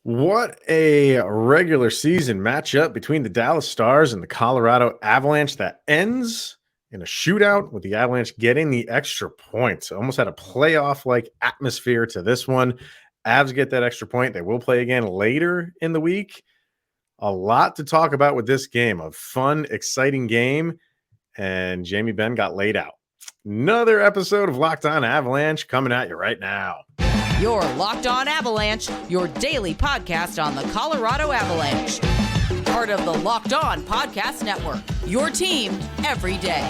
What a regular season matchup between the Dallas Stars and the Colorado Avalanche that ends in a shootout with the Avalanche getting the extra point. Almost had a playoff like atmosphere to this one. Avs get that extra point. They will play again later in the week. A lot to talk about with this game. A fun, exciting game. And Jamie Benn got laid out. Another episode of Locked On Avalanche coming at you right now. You're Locked On Avalanche, your daily podcast on the Colorado Avalanche. Part of the Locked On Podcast Network, your team every day.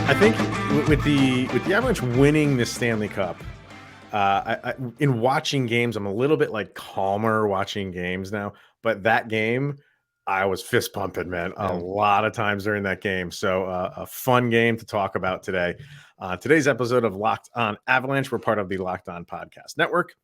I think with the Avalanche winning the Stanley Cup, in watching games, I'm a little bit like calmer watching games now. But that game, I was fist pumping, man, a lot of times during that game. So a fun game to talk about today. Today's episode of Locked On Avalanche, we're part of the Locked On Podcast Network.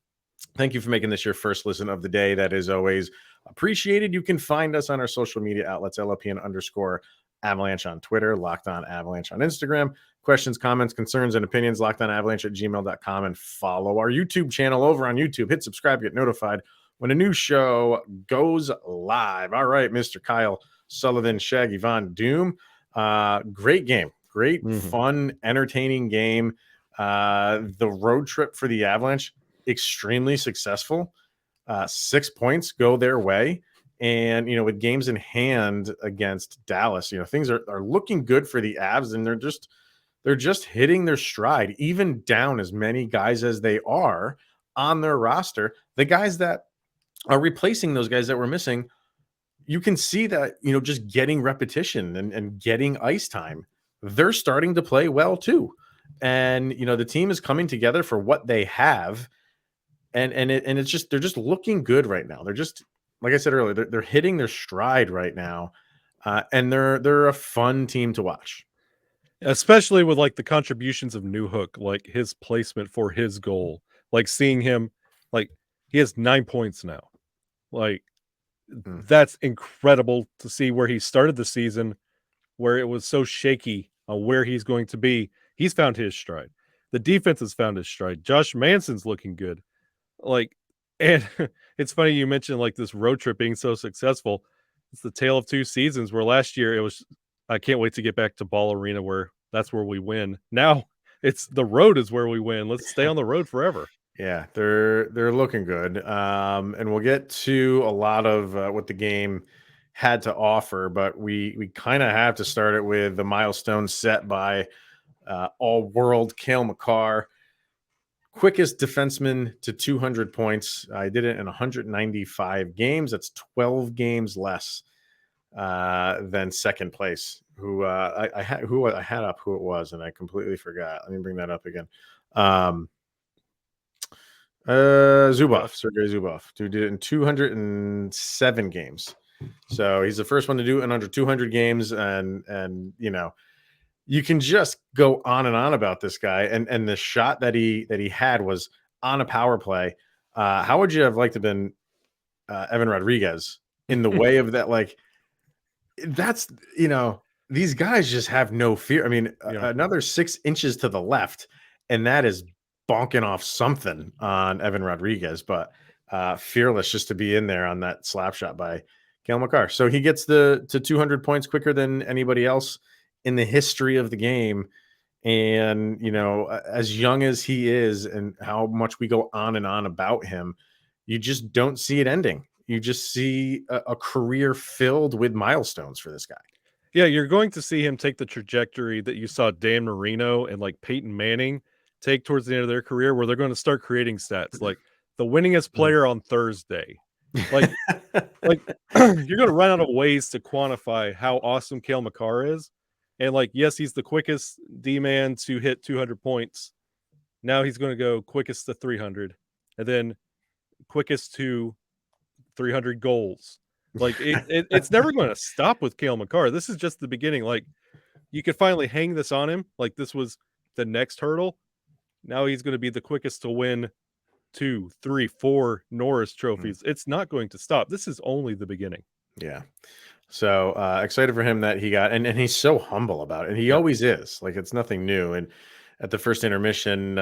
Thank you for making this your first listen of the day. That is always appreciated. You can find us on our social media outlets, LOPN_Avalanche on Twitter, Locked On Avalanche on Instagram. Questions, comments, concerns, and opinions, lockedonavalanche@gmail.com, and follow our YouTube channel over on YouTube. Hit subscribe, get notified when a new show goes live. All right, Mr. Kyle Sullivan, Shaggy Von Doom. Great game. Great, fun, entertaining game. The road trip for the Avalanche, extremely successful. 6 points go their way. And, with games in hand against Dallas, things are looking good for the Avs, and they're just hitting their stride, even down as many guys as they are on their roster. The guys that are replacing those guys that were missing, you can see that, just getting repetition and getting ice time, they're starting to play well too. And, the team is coming together for what they have. And it's just, they're just looking good right now. They're just, like I said earlier, they're hitting their stride right now. And they're a fun team to watch. Especially with like the contributions of Newhook, like his placement for his goal, like seeing him, like he has 9 points now. Like that's incredible to see where he started the season, where it was so shaky on where he's going to be. He's found his stride. The defense has found his stride. Josh Manson's looking good. And it's funny you mentioned like this road trip being so successful. It's the tale of two seasons, where last year it was, I can't wait to get back to Ball Arena, where that's where we win. Now it's the road is where we win. Let's stay on the road forever. Yeah, they're looking good. And we'll get to a lot of what the game had to offer, but we kind of have to start it with the milestone set by all-world Cale Makar. Quickest defenseman to 200 points. I did it in 195 games. That's 12 games less than second place. Who I had up who it was, and I completely forgot. Let me bring that up again. Zubov, Sergei Zubov, who did it in 207 games. So he's the first one to do it in under 200 games, and you can just go on and on about this guy, and the shot that he had was on a power play. How would you have liked to have been Evan Rodriguez in the way of that? Like, that's, these guys just have no fear. I mean, another 6 inches to the left, and that is bonking off something on Evan Rodriguez, but fearless just to be in there on that slap shot by Cale Makar. So he gets to 200 points quicker than anybody else in the history of the game. And, as young as he is and how much we go on and on about him, you just don't see it ending. You just see a career filled with milestones for this guy. Yeah, you're going to see him take the trajectory that you saw Dan Marino and like Peyton Manning take towards the end of their career, where they're going to start creating stats like the winningest player on Thursday. Like you're going to run out of ways to quantify how awesome Cale Makar is. And like, yes, he's the quickest D-man to hit 200 points. Now he's going to go quickest to 300, and then quickest to 300 goals. Like it's never going to stop with Cale Makar. This is just the beginning. Like, you could finally hang this on him. Like, this was the next hurdle. Now he's going to be the quickest to win 2, 3, 4 Norris trophies. It's not going to stop. This is only the beginning. Yeah. So excited for him that he got, and he's so humble about it. And he always is. Like, it's nothing new. And at the first intermission,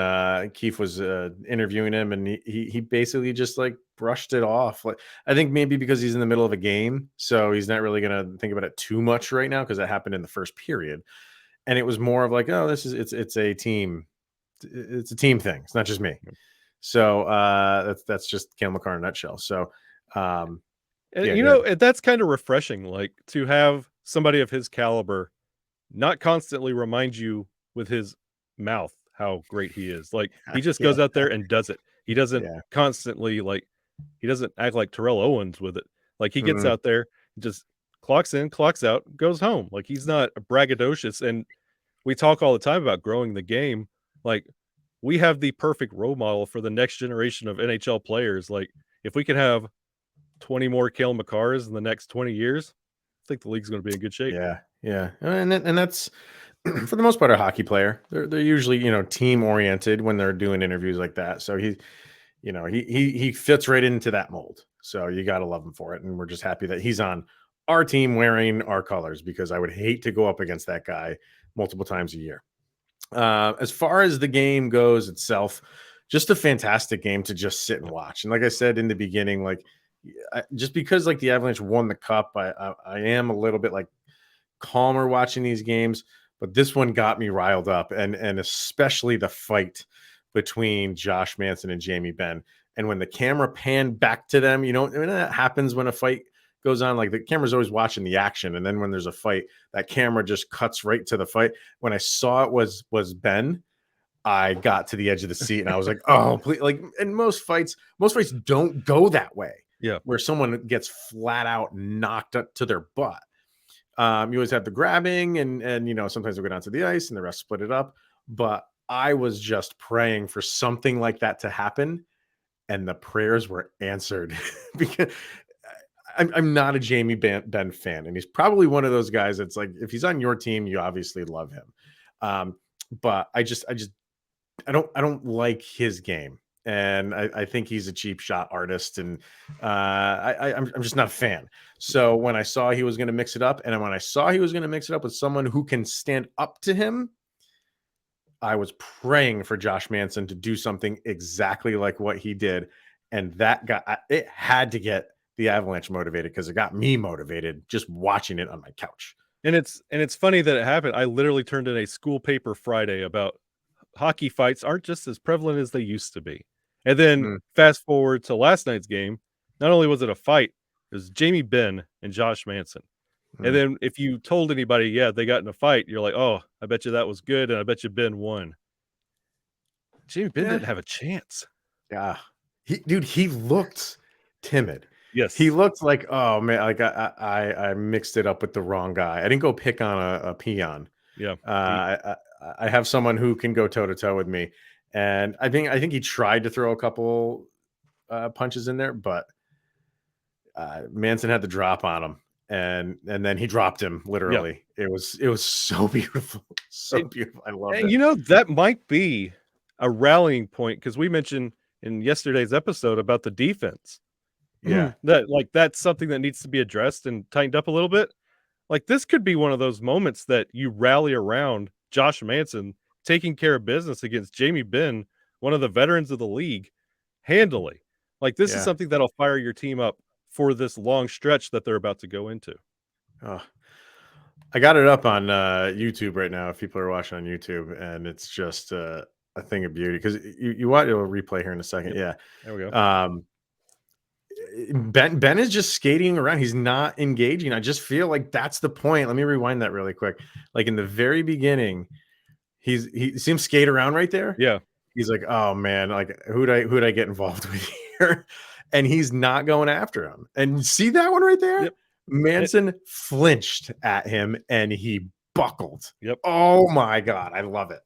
Keefe was interviewing him, and he basically just like brushed it off. Like, I think maybe because he's in the middle of a game, so he's not really gonna think about it too much right now because that happened in the first period, and it was more of like, oh, it's a team, it's a team thing. It's not just me. So that's just Cale Makar in a nutshell. So And yeah, you good. know, and that's kind of refreshing, like to have somebody of his caliber not constantly remind you with his mouth how great he is. Like he just Yeah, goes out there and does it. He doesn't yeah. constantly like he doesn't act like Terrell Owens with it. Like he gets Mm, out there, just clocks in, clocks out, goes home. Like he's not braggadocious. And we talk all the time about growing the game. Like we have the perfect role model for the next generation of NHL players. Like if we can have 20 more Cale Makars in the next 20 years, I think the league's going to be in good shape. yeah, yeah. And that's for the most part a hockey player. They're usually, team oriented when they're doing interviews like that. So he fits right into that mold. So you got to love him for it. And we're just happy that he's on our team wearing our colors because I would hate to go up against that guy multiple times a year. As far as the game goes itself, just a fantastic game to just sit and watch. And like I said in the beginning, like just because like the Avalanche won the cup, I am a little bit like calmer watching these games, but this one got me riled up, and especially the fight between Josh Manson and Jamie Benn. And when the camera panned back to them, when that happens when a fight goes on, like the camera's always watching the action, and then when there's a fight, that camera just cuts right to the fight. When I saw it was Benn, I got to the edge of the seat and I was like, oh, please. Like, and most fights don't go that way, Yeah. where someone gets flat out knocked up to their butt. You always have the grabbing and sometimes they'll go down to the ice and the rest split it up. But I was just praying for something like that to happen, and the prayers were answered because I'm not a Jamie Benn fan, and he's probably one of those guys that's like, if he's on your team, you obviously love him. But I don't like his game, and I think he's a cheap shot artist, and I'm just not a fan. So when I saw he was going to mix it up, and when I saw he was going to mix it up with someone who can stand up to him, I was praying for Josh Manson to do something exactly like what he did, and it had to get the Avalanche motivated because it got me motivated just watching it on my couch. And it's funny that it happened. I literally turned in a school paper Friday about hockey fights aren't just as prevalent as they used to be. And then Mm, fast forward to last night's game, not only was it a fight, it was Jamie Benn and Josh Manson. And mm. then if you told anybody, yeah, they got in a fight, you're like, oh, I bet you that was good, and I bet you Ben won. Jamie Benn Yeah, didn't have a chance. yeah. He looked timid. He Yes. looked like, oh man, like I mixed it up with the wrong guy. I didn't go pick on a peon. Yeah. I have someone who can go toe to toe with me, and I think he tried to throw a couple punches in there, but Manson had the drop on him, and then he dropped him Yeah. literally. It was so beautiful, so And, beautiful. I loved and it. you know, that might be a rallying point because we mentioned in yesterday's episode about the defense. Yeah, That's something that needs to be addressed and tightened up a little bit. Like this could be one of those moments that you rally around Josh Manson taking care of business against Jamie Benn, one of the veterans of the league, handily. Like this is yeah. something that'll fire your team up for this long stretch that they're about to go into. Oh, I got it up on YouTube right now. If people are watching on YouTube, and it's just a thing of beauty because you watch a replay here in a second. Yep. Yeah. There we go. Ben is just skating around. He's not engaging. I just feel like that's the point. Let me rewind that really quick. Like in the very beginning, he see him skate around right there. Yeah. He's like, oh man, like who'd I get involved with here? And he's not going after him. And see that one right there? Yep. Manson flinched at him and he buckled. Yep. Oh my god, I love it.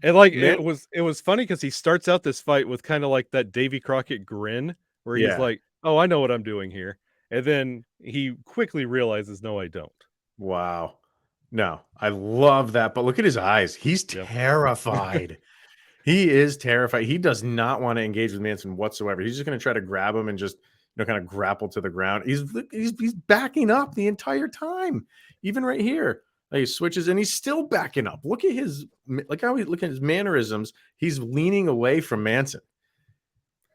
And like Man, it was funny because he starts out this fight with kind of like that Davy Crockett grin where he's yeah. like, oh, I know what I'm doing here. And then he quickly realizes, no, I don't. Wow. No, I love that. But look at his eyes. He's Yep. terrified. He is terrified. He does not want to engage with Manson whatsoever. He's just going to try to grab him and just kind of grapple to the ground. He's backing up the entire time, even right here. Like, he switches and he's still backing up. Look at his look at his mannerisms. He's leaning away from Manson.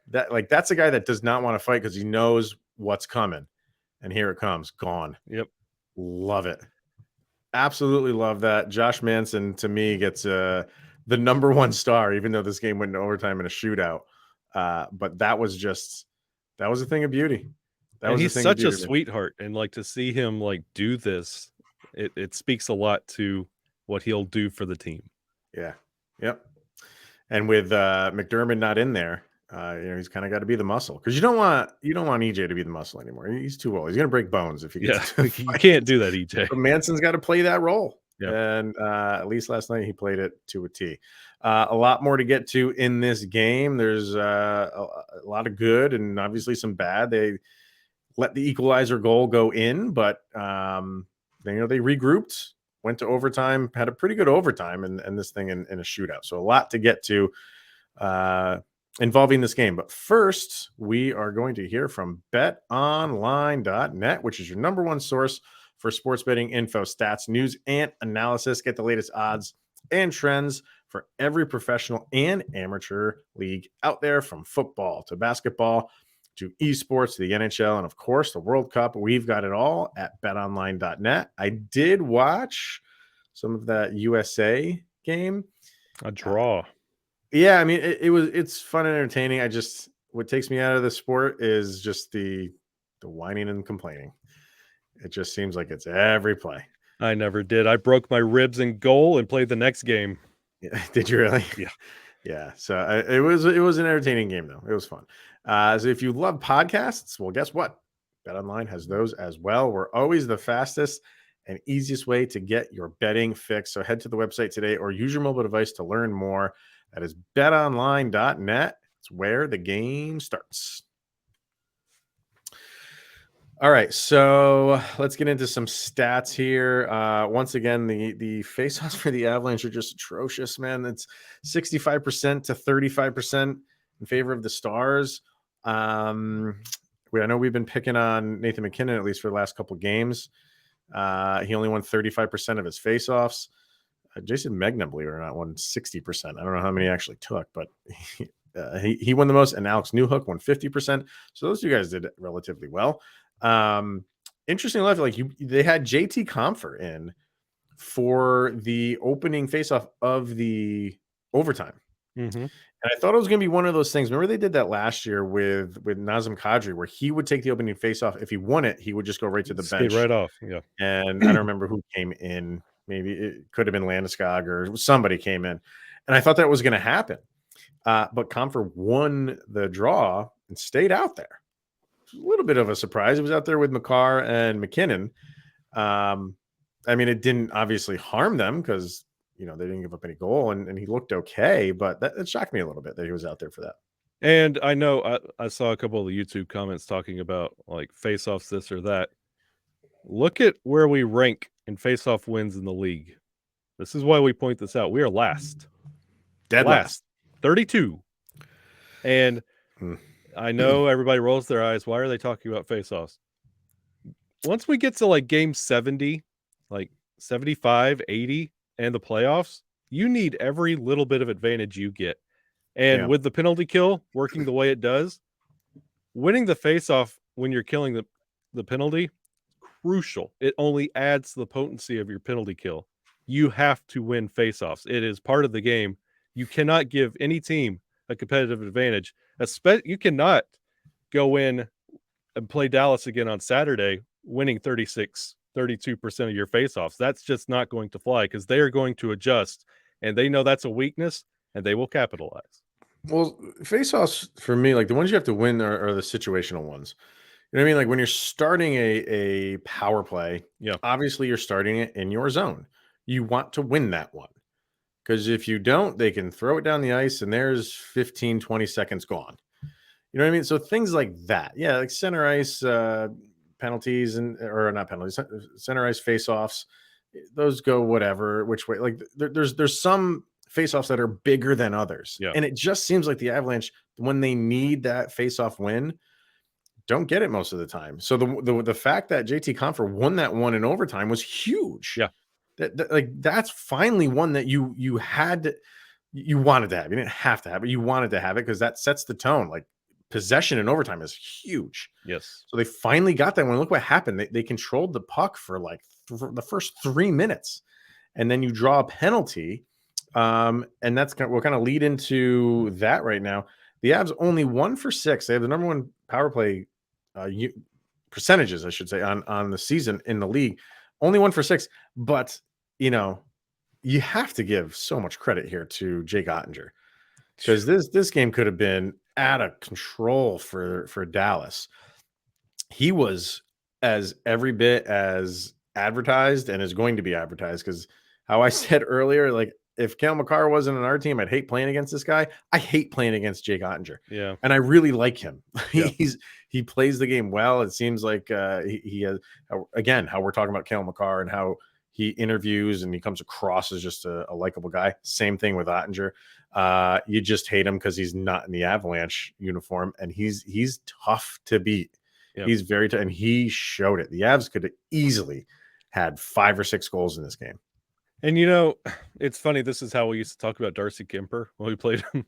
That's a guy that does not want to fight because he knows what's coming. And here it comes. Gone. Yep. Love it. Absolutely love that. Josh Manson to me gets the number one star, even though this game went into overtime in a shootout. But that was a thing of beauty. And he's such a sweetheart, and like to see him like do this, it speaks a lot to what he'll do for the team. Yeah. Yep. And with McDermott not in there, he's kind of got to be the muscle, because you don't want EJ to be the muscle anymore. He's too old. He's gonna break bones if he gets you can't do that, EJ. But Manson's got to play that role. Yep. And at least last night he played it to a T. A lot more to get to in this game. There's a lot of good and obviously some bad. They let the equalizer goal go in, but they regrouped, went to overtime, had a pretty good overtime, and this thing in a shootout. So a lot to get to involving this game. But first, we are going to hear from betonline.net, which is your number one source for sports betting info, stats, news, and analysis. Get the latest odds and trends for every professional and amateur league out there, from football to basketball to esports to the NHL, and of course the World Cup. We've got it all at betonline.net. I did watch some of that USA game. A draw. Yeah, I mean, it's fun and entertaining. What takes me out of the sport is just the whining and complaining. It just seems like it's every play. I never did. I broke my ribs in goal and played the next game. Yeah. Did you really? Yeah. Yeah. So it was an entertaining game, though. It was fun. So if you love podcasts, well, guess what? BetOnline has those as well. We're always the fastest and easiest way to get your betting fix. So head to the website today or use your mobile device to learn more. That is betonline.net. It's where the game starts. All right, so let's get into some stats here. Once again, the faceoffs for the Avalanche are just atrocious, man. It's 65% to 35% in favor of the Stars. I know we've been picking on Nathan MacKinnon at least for the last couple of games. He only won 35% of his faceoffs. Jason Megna, believe it or not, won 60%. I don't know how many he actually took, but he won the most, and Alex Newhook won 50%. So those two guys did relatively well. Interesting enough, they had JT Compher in for the opening faceoff of the overtime. Mm-hmm. And I thought it was going to be one of those things. Remember they did that last year with Nazem Kadri, where he would take the opening faceoff. If he won it, he would just go right to the bench. Right off. Yeah. And I don't remember who came in. Maybe it could have been Landeskog or somebody came in. And I thought that was going to happen. But Compher won the draw and stayed out there. A little bit of a surprise. It was out there with Makar and MacKinnon. I mean, it didn't obviously harm them because, they didn't give up any goal, and he looked okay, but it shocked me a little bit that he was out there for that. And I know I saw a couple of the YouTube comments talking about like face-offs, this or that. Look at where we rank in face-off wins in the league. This is why we point this out. We are last. Dead last. 32. And I know everybody rolls their eyes. Why are they talking about face-offs? Once we get to like game 70, like 75, 80, and the playoffs, you need every little bit of advantage you get. And with the penalty kill working the way it does, winning the face-off when you're killing the penalty, crucial. It only adds to the potency of your penalty kill. You have to win face-offs. It is part of the game. You cannot give any team a competitive advantage. You cannot go in and play Dallas again on Saturday winning 32% of your faceoffs. That's just not going to fly because they are going to adjust, and they know that's a weakness, and they will capitalize. Well, faceoffs for me, like the ones you have to win are the situational ones. You know what I mean? Like when you're starting a power play, obviously you're starting it in your zone. You want to win that one. Because if you don't, they can throw it down the ice and there's 15, 20 seconds gone. You know what I mean? So things like that. Yeah, like center ice penalties or not penalties, center ice face-offs. Those go whatever, which way. Like there's some face-offs that are bigger than others. Yeah. And it just seems like the Avalanche, when they need that face-off win, don't get it most of the time. So the fact that JT Compher won that one in overtime was huge. Yeah. Like that's finally one that you wanted to have. You didn't have to have it. You wanted to have it because that sets the tone. Like possession in overtime is huge. Yes. So they finally got that one. Look what happened. They controlled the puck for like the first 3 minutes, and then you draw a penalty. And that's we'll kind of lead into that right now. The Avs only 1 for 6. They have the number one power play percentages, I should say, on the season in the league. Only 1 for 6, but you have to give so much credit here to Jake Ottinger, because this game could have been out of control for Dallas. He was as every bit as advertised and is going to be advertised, because how I said earlier, like if Cale Makar wasn't on our team, I'd hate playing against this guy. I hate playing against Jake Ottinger. Yeah. And I really like him. Yeah. He plays the game well. It seems like he has, again, how we're talking about Cale Makar and how he interviews and he comes across as just a likable guy. Same thing with Ottinger. You just hate him because he's not in the Avalanche uniform, and he's tough to beat. Yep. He's very tough, and he showed it. The Avs could have easily had 5 or 6 goals in this game. And it's funny. This is how we used to talk about Darcy Kemper when we played him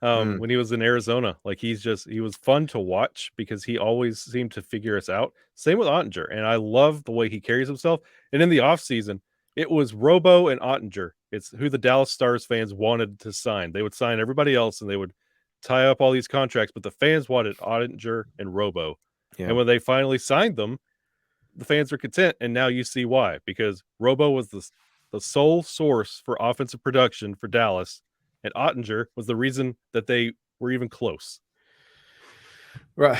when he was in Arizona. Like he was fun to watch because he always seemed to figure us out. Same with Ottinger, and I love the way he carries himself. And in the offseason, it was Robo and Ottinger. It's who the Dallas Stars fans wanted to sign. They would sign everybody else, and they would tie up all these contracts. But the fans wanted Ottinger and Robo. Yeah. And when they finally signed them, the fans were content. And now you see why, because Robo was the sole source for offensive production for Dallas, and Ottinger was the reason that they were even close. Right.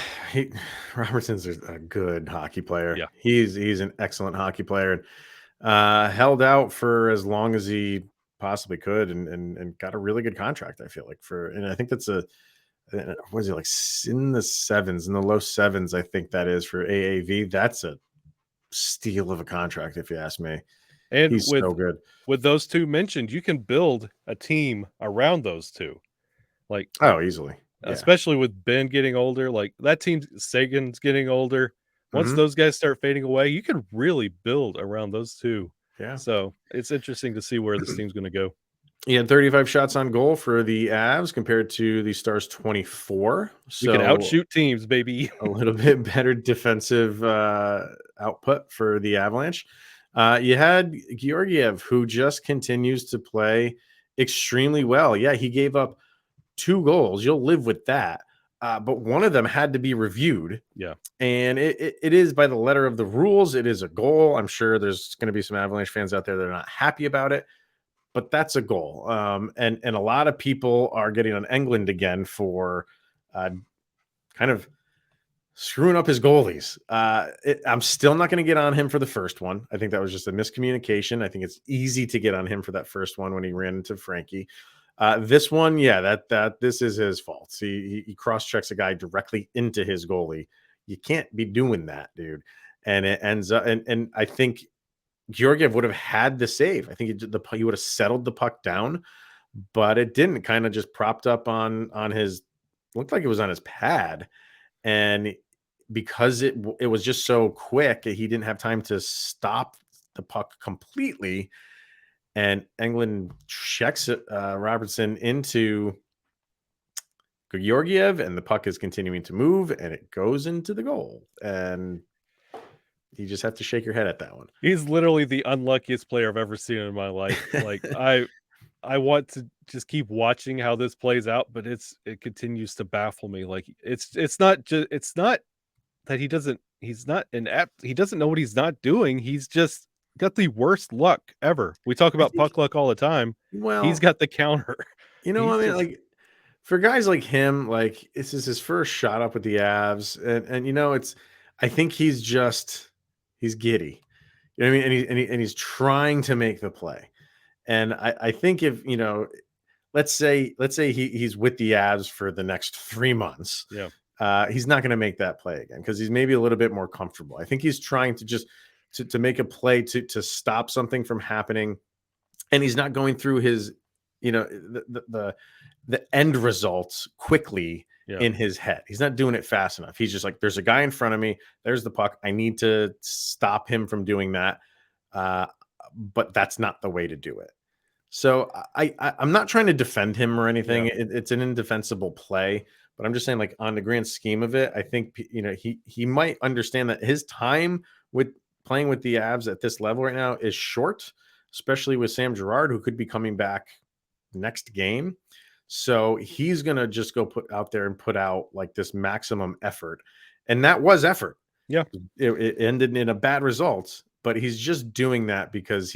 Robertson's a good hockey player. Yeah. He's an excellent hockey player, and held out for as long as he possibly could, and got a really good contract, I feel like, and I think that's what is it, like in the sevens, in the low sevens, I think that is for AAV. That's a steal of a contract, if you ask me. And he's so good. With those two mentioned, you can build a team around those two. Like, easily. Yeah. Especially with Benn getting older. Like that team, Sagan's getting older. Once those guys start fading away, you can really build around those two. Yeah. So it's interesting to see where this team's going to go. He had 35 shots on goal for the Avs compared to the Stars 24. So you can outshoot teams, baby. A little bit better defensive output for the Avalanche. You had Georgiev, who just continues to play extremely well. Yeah, he gave up 2 goals. You'll live with that. But one of them had to be reviewed. Yeah. And it is by the letter of the rules. It is a goal. I'm sure there's going to be some Avalanche fans out there that are not happy about it, but that's a goal. And a lot of people are getting on Englund again for kind of screwing up his goalies. I'm still not going to get on him for the first one. I think that was just a miscommunication. I think it's easy to get on him for that first one when he ran into Frankie. This one, yeah, this is his fault. He cross-checks a guy directly into his goalie. You can't be doing that, dude. And it ends up, and I think Georgiev would have had the save. I think he would have settled the puck down, but it didn't. Kind of just propped up on his, looked like it was on his pad. And because it was just so quick, he didn't have time to stop the puck completely. And Englund checks Robertson into Georgiev, and the puck is continuing to move, and it goes into the goal. And you just have to shake your head at that one. He's literally the unluckiest player I've ever seen in my life. Like I want to just keep watching how this plays out, but it continues to baffle me. Like it's not that he doesn't know what he's not doing. He's just got the worst luck ever. We talk about puck luck all the time. Well, he's got the counter. You know what I mean? Like for guys like him, like this is his first shot up with the Avs, and I think he's giddy. You know what I mean? And he's trying to make the play. And I think if let's say he's with the Avs for the next 3 months. Yeah. He's not going to make that play again because he's maybe a little bit more comfortable. I think he's trying to just to make a play to stop something from happening, and he's not going through his the end results quickly in his head. He's not doing it fast enough. He's just like, there's a guy in front of me, there's the puck, I need to stop him from doing that. but that's not the way to do it. So I'm not trying to defend him or anything. Yeah. It's an indefensible play, but I'm just saying, like, on the grand scheme of it, I think he might understand that his time with playing with the Avs at this level right now is short, especially with Sam Girard, who could be coming back next game. So he's gonna just go put out there and put out like this maximum effort, and that was effort. Yeah. It ended in a bad result, but he's just doing that because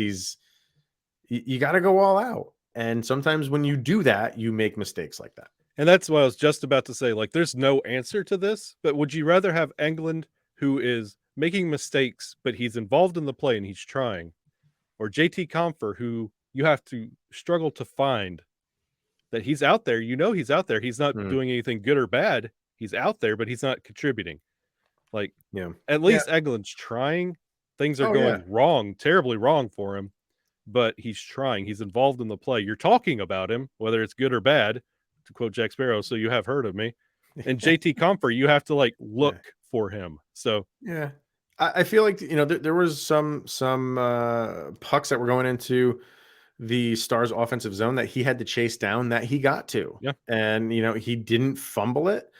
you got to go all out. And sometimes when you do that, you make mistakes like that. And that's what I was just about to say. Like, there's no answer to this, but would you rather have Englund, who is making mistakes, but he's involved in the play and he's trying, or JT Compher, who you have to struggle to find that he's out there? You know, he's out there. He's not doing anything good or bad. He's out there, but he's not contributing. Like, at least Englund's trying. Things are going wrong, terribly wrong for him, but he's trying. He's involved in the play. You're talking about him, whether it's good or bad, to quote Jack Sparrow. So you have heard of me. And JT Compher, you have to like look for him. So I feel like there was some pucks that were going into the Stars offensive zone that he had to chase down that he got to. And he didn't fumble it.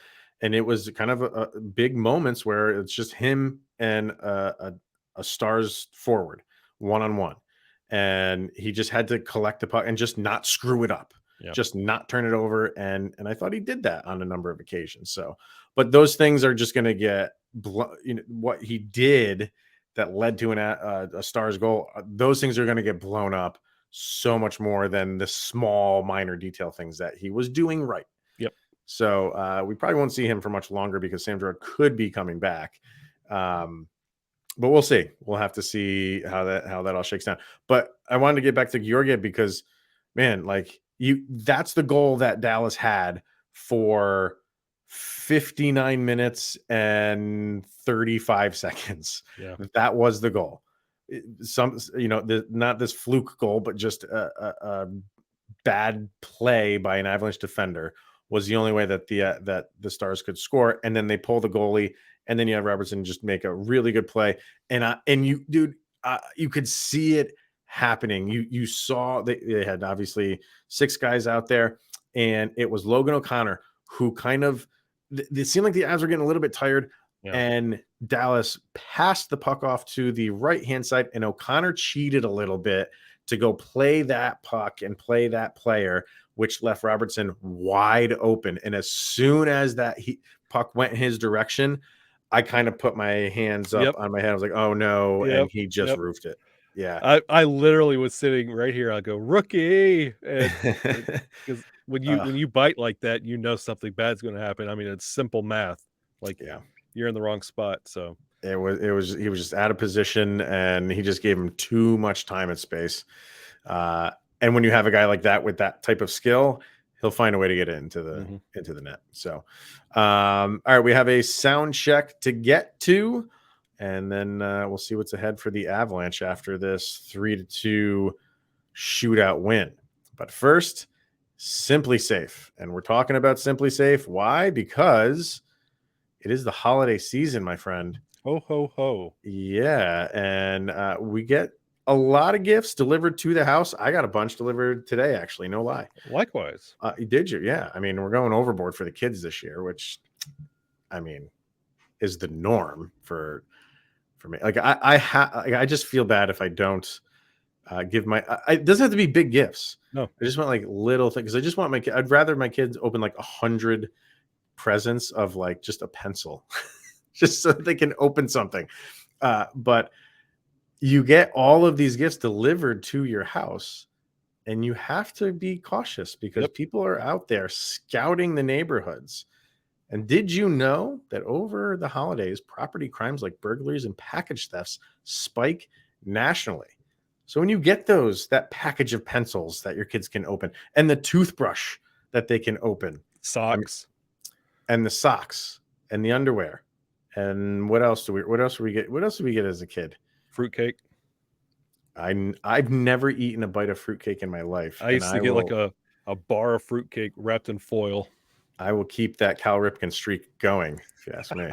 And it was kind of a big moments where it's just him and a Stars forward one-on-one. And he just had to collect the puck and just not screw it up. Just not turn it over. And I thought he did that on a number of occasions. So, but those things are just going to get, what he did that led to a Stars goal. Those things are going to get blown up so much more than the small minor detail things that he was doing right. So we probably won't see him for much longer because Sam Girard could be coming back. But we'll see. We'll have to see how that all shakes down. But I wanted to get back to Georgiev because, man, like that's the goal that Dallas had for 59 minutes and 35 seconds. That was the goal. Not this fluke goal, but just a bad play by an Avalanche defender was the only way that the Stars could score. And then they pull the goalie, and then you have Robertson just make a really good play. And you could see it happening. You saw they had obviously 6 guys out there, and it was Logan O'Connor who kind of, it seemed like the Avs were getting a little bit tired, and Dallas passed the puck off to the right-hand side, and O'Connor cheated a little bit to go play that puck and play that player, which left Robertson wide open. And as soon as that puck went in his direction, I kind of put my hands up on my head. I was like, oh no. And he just roofed it. Yeah. I literally was sitting right here. I go, rookie. Because when you bite like that, something bad's going to happen. I mean, it's simple math. Like, you're in the wrong spot. So he was just out of position, and he just gave him too much time and space. And when you have a guy like that with that type of skill, he'll find a way to get it into the net. So, all right, we have a sound check to get to, and then we'll see what's ahead for the Avalanche after this 3-2 shootout win. But first, Simply Safe, and we're talking about Simply Safe. Why? Because it is the holiday season, my friend. Ho ho ho! Yeah, and we get a lot of gifts delivered to the house. I got a bunch delivered today, actually. No lie. Likewise. Did you? Yeah. I mean, we're going overboard for the kids this year, which, I mean, is the norm for me. Like I just feel bad if I don't give my. It doesn't have to be big gifts. No, I just want like little things. Because I just want I'd rather my kids open like 100 presents of like just a pencil, just so they can open something. But you get all of these gifts delivered to your house, and you have to be cautious because people are out there scouting the neighborhoods. And did you know that over the holidays, property crimes like burglaries and package thefts spike nationally? So when you get that package of pencils that your kids can open, and the toothbrush that they can open, socks, and the socks, and the underwear, and what else do we get? What else do we get as a kid? Fruitcake. I've never eaten a bite of fruitcake in my life. I used to get like a bar of fruitcake wrapped in foil. I will keep that Cal Ripken streak going, if you ask me.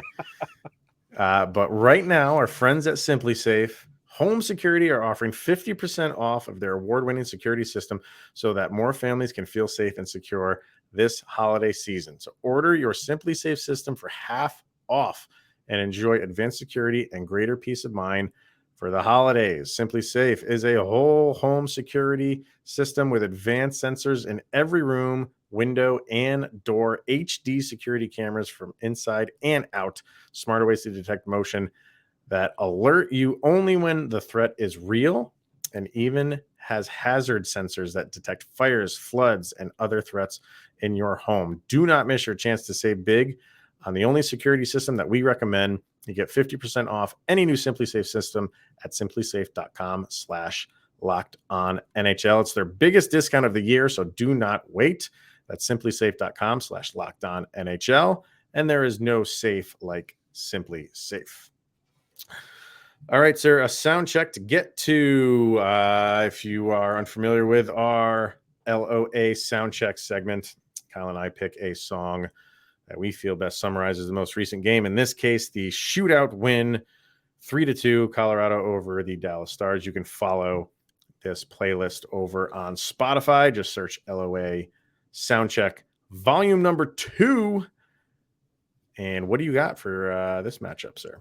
But right now, our friends at Simply Safe, Home Security are offering 50% off of their award-winning security system so that more families can feel safe and secure this holiday season. So order your Simply Safe system for half off and enjoy advanced security and greater peace of mind for the holidays. Simply Safe is a whole home security system with advanced sensors in every room, window, and door, HD security cameras from inside and out, smarter ways to detect motion that alert you only when the threat is real, and even has hazard sensors that detect fires, floods, and other threats in your home. Do not miss your chance to save big on the only security system that we recommend. You get 50% off any new Simply Safe system at simplysafe.com/LockedOnNHL. It's their biggest discount of the year, so do not wait. That's simplysafe.com/LockedOnNHL. And there is no safe like Simply Safe. All right, sir, a sound check to get to. If you are unfamiliar with our LOA sound check segment, Kyle and I pick a song that we feel best summarizes the most recent game. In this case, the Shootout win, 3-2, Colorado over the Dallas Stars. You can follow this playlist over on Spotify. Just search LOA Soundcheck Volume number 2. And what do you got for this matchup, sir?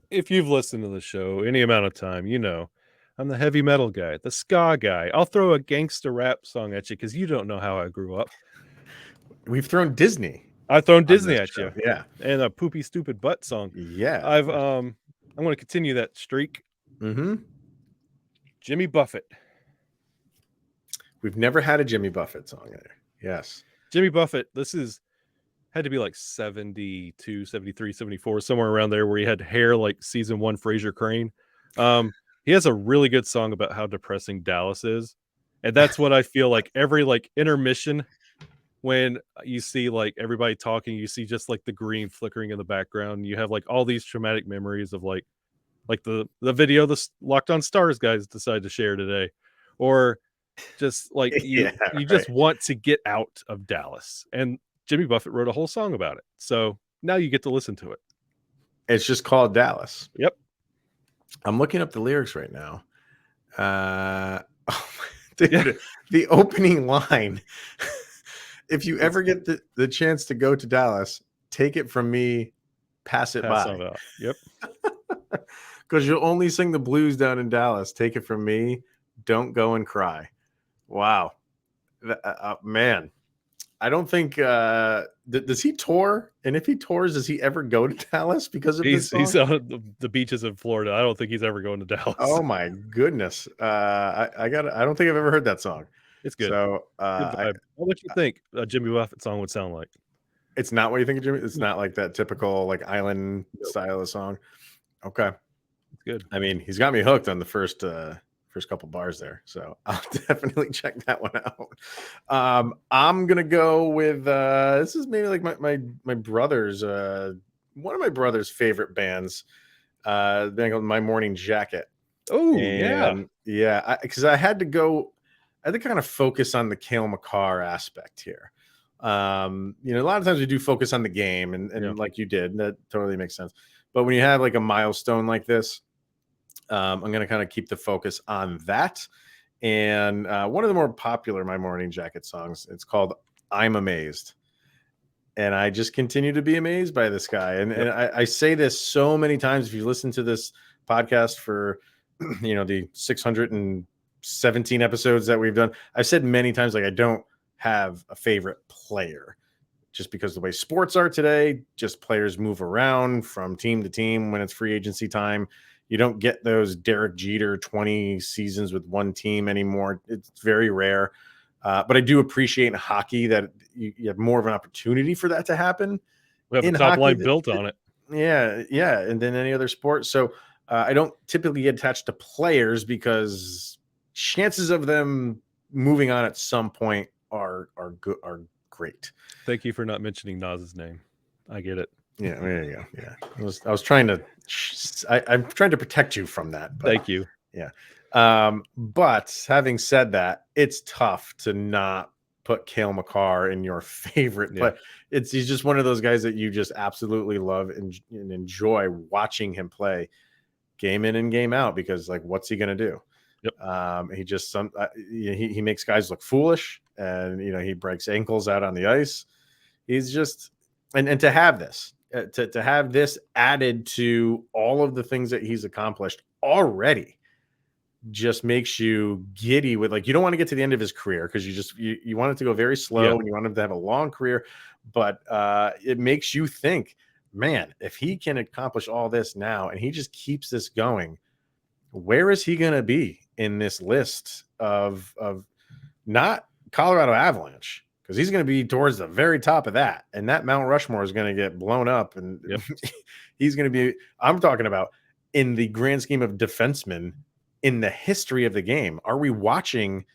If you've listened to the show any amount of time, you know I'm the heavy metal guy, the ska guy. I'll throw a gangster rap song at you because you don't know how I grew up. We've thrown Disney. I've thrown Disney at you. Yeah. And a poopy stupid butt song. Yeah. I'm going to continue that streak. Mm-hmm. Jimmy Buffett. We've never had a Jimmy Buffett song either. Yes. Jimmy Buffett, had to be like 72, 73, 74, somewhere around there, where he had hair like season 1 Fraser Crane. He has a really good song about how depressing Dallas is. And that's what I feel like every like intermission, when you see like everybody talking, you see just like the green flickering in the background. You have like all these traumatic memories of like the video the Locked On Stars guys decided to share today, or just like you just want to get out of Dallas. And Jimmy Buffett wrote a whole song about it. So now you get to listen to it. It's just called Dallas. Yep. I'm looking up the lyrics right now. Dude, the opening line. If you ever get the chance to go to Dallas, take it from me, pass it by. Yep. Because you'll only sing the blues down in Dallas. Take it from me. Don't go and cry. Wow. Man. I don't think does he tour? And if he tours, does he ever go to Dallas because of this song? He's on the beaches in Florida. I don't think he's ever going to Dallas. Oh my goodness. I don't think I've ever heard that song. It's good. So what you think a Jimmy Buffett song would sound like? It's not what you think of Jimmy. It's not like that typical like island style of song. Okay. It's good. I mean, he's got me hooked on the first couple bars there, so I'll definitely check that one out. I'm gonna go with this is maybe like my brother's one of my brother's favorite bands, the band called My Morning Jacket. Oh yeah, because I had to kind of focus on the Cale Makar aspect here. A lot of times we do focus on the game, and like you did, that totally makes sense. But when you have like a milestone like this, I'm going to kind of keep the focus on that. And one of the more popular My Morning Jacket songs, it's called I'm Amazed. And I just continue to be amazed by this guy. And I say this so many times. If you listen to this podcast for, the 617 episodes that we've done, I've said many times, like, I don't have a favorite player just because the way sports are today, just players move around from team to team when it's free agency time. You don't get those Derek Jeter 20 seasons with one team anymore. It's very rare. But I do appreciate in hockey that you have more of an opportunity for that to happen. We have a top line built on it. Yeah. And then any other sport. So I don't typically get attached to players because chances of them moving on at some point are great. Thank you for not mentioning Nas's name. I get it. Yeah, there you go. Yeah, I was trying to. I'm trying to protect you from that. But, thank you. Yeah. But having said that, it's tough to not put Cale Makar in your favorite. Yeah. But he's just one of those guys that you just absolutely love and enjoy watching him play. game in and game out, because like, what's he going to do? Yep. He just he makes guys look foolish, and he breaks ankles out on the ice. He's just and to have this to have this added to all of the things that he's accomplished already just makes you giddy with, like, you don't want to get to the end of his career, because you want it to go very slow, and you want him to have a long career, but it makes you think, man, if he can accomplish all this now and he just keeps this going, where is he going to be in this list of not Colorado Avalanche? Because he's going to be towards the very top of that, and that Mount Rushmore is going to get blown up, and he's going to be, I'm talking about, in the grand scheme of defensemen in the history of the game. Are we watching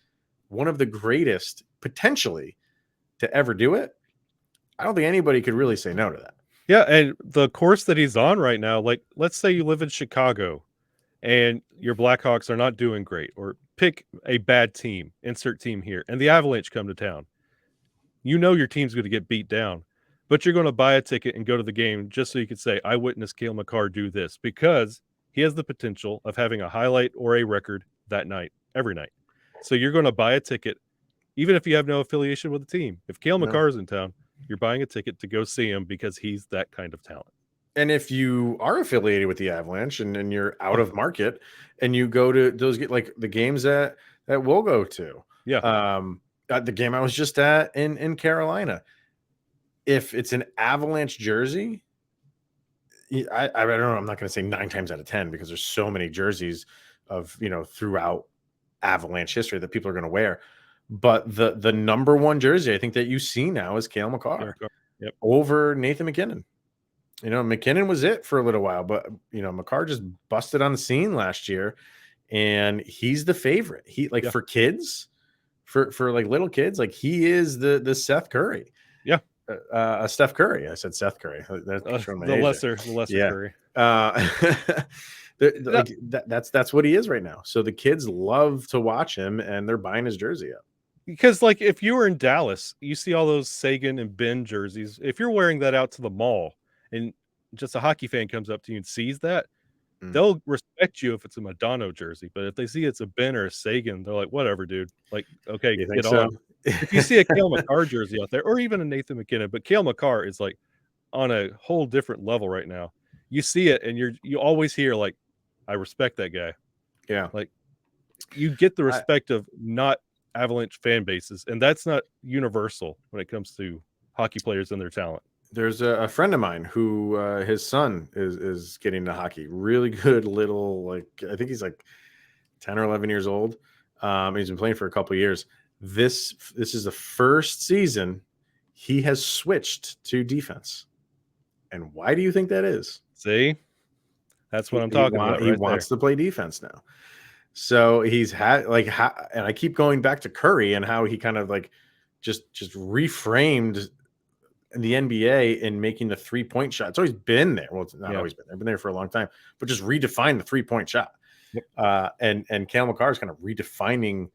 one of the greatest potentially to ever do it? I don't think anybody could really say no to that. Yeah, and the course that he's on right now, like, let's say you live in Chicago and your Blackhawks are not doing great, or pick a bad team, insert team here, and the Avalanche come to town. You know your team's going to get beat down, but you're going to buy a ticket and go to the game just so you could say, I witnessed Cale Makar do this, because he has the potential of having a highlight or a record that night, every night. So you're going to buy a ticket, even if you have no affiliation with the team. If Cale Makar is in town, you're buying a ticket to go see him because he's that kind of talent. And if you are affiliated with the Avalanche and you're out of market and you go to those, like the games that we'll go to, the game I was just at in Carolina, if it's an Avalanche jersey, I don't know, I'm not going to say 9 times out of 10, because there's so many jerseys of, throughout Avalanche history that people are going to wear. But the number one jersey I think that you see now is Cale Makar over Nathan MacKinnon. MacKinnon was it for a little while, but Makar just busted on the scene last year, and he's the favorite. He for kids, for like little kids, like he is the Seth Curry. Yeah. Steph Curry. I said Seth Curry. The lesser Curry. That's what he is right now. So the kids love to watch him, and they're buying his jersey up. Because, like, if you were in Dallas, you see all those Sagan and Benn jerseys. If you're wearing that out to the mall and just a hockey fan comes up to you and sees that, they'll respect you if it's a Madonna jersey. But if they see it's a Benn or a Sagan, they're like, whatever, dude. Like, okay, get on. If you see a Cale Makar jersey out there, or even a Nathan MacKinnon, but Cale Makar is like on a whole different level right now. You see it, and you always hear, like, I respect that guy. Yeah. Like, you get the respect of not Avalanche fan bases, and that's not universal when it comes to hockey players and their talent. There's a friend of mine who his son is getting into hockey. Really good little, like, I think he's like 10 or 11 years old. He's been playing for a couple of years. This is the first season he has switched to defense. And why do you think that is? See, that's what I'm talking about. He wants to play defense now. So he's had and I keep going back to Curry and how he kind of like just reframed the NBA in making the 3-point shot. It's always been there. Well, it's not always been there. Been there for a long time, but just redefine the 3-point shot. Yep. And Cale Makar is kind of redefining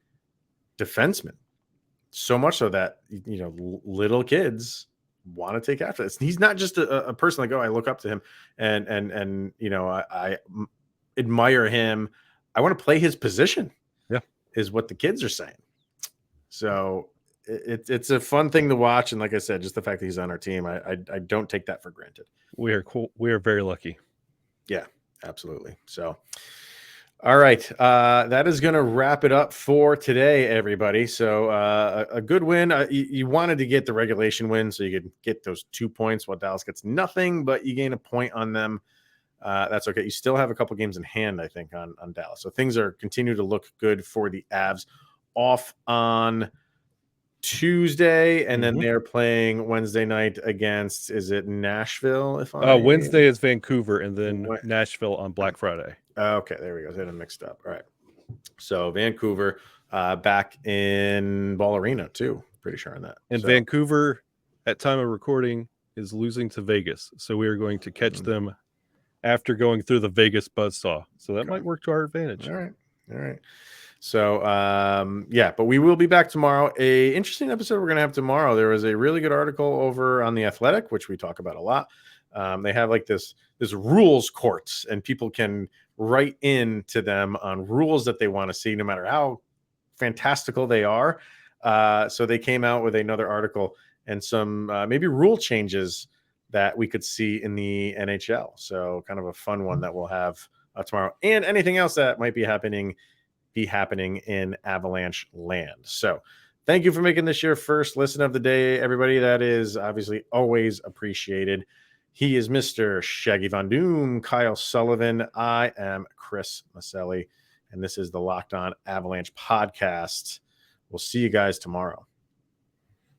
defensemen, so much so that little kids want to take after this. He's not just a person like, oh, I look up to him and I admire him. I want to play his position. Yeah, is what the kids are saying. So it's a fun thing to watch, and like I said, just the fact that he's on our team, I don't take that for granted. We are cool. We are very lucky. Yeah, absolutely. So, all right, that is going to wrap it up for today, everybody. So a good win. You wanted to get the regulation win so you could get those 2 points while Dallas gets nothing, but you gain a point on them. That's okay. You still have a couple games in hand, I think, on Dallas. So things continue to look good for the Avs. Off on Tuesday, and then they're playing Wednesday night against, is it Nashville? Wednesday is Vancouver, and then Nashville on Black Friday. Okay, there we go. I had them mixed up. All right. So Vancouver back in Ball Arena too. Pretty sure on that. And Vancouver, at time of recording, is losing to Vegas. So we are going to catch them after going through the Vegas buzzsaw. So that might work to our advantage. All right. So yeah, but we will be back tomorrow. A interesting episode we're gonna have tomorrow. There was a really good article over on The Athletic, which we talk about a lot. They have like this rules courts, and people can write in to them on rules that they want to see, no matter how fantastical they are. So they came out with another article and some maybe rule changes that we could see in the NHL. So kind of a fun one that we'll have tomorrow, and anything else that might be happening in Avalanche land. So thank you for making this your first listen of the day, everybody. That is obviously always appreciated. He is Mr. Shaggy Von Doom, Kyle Sullivan. I am Chris Maselli, and this is the Locked On Avalanche podcast. We'll see you guys tomorrow.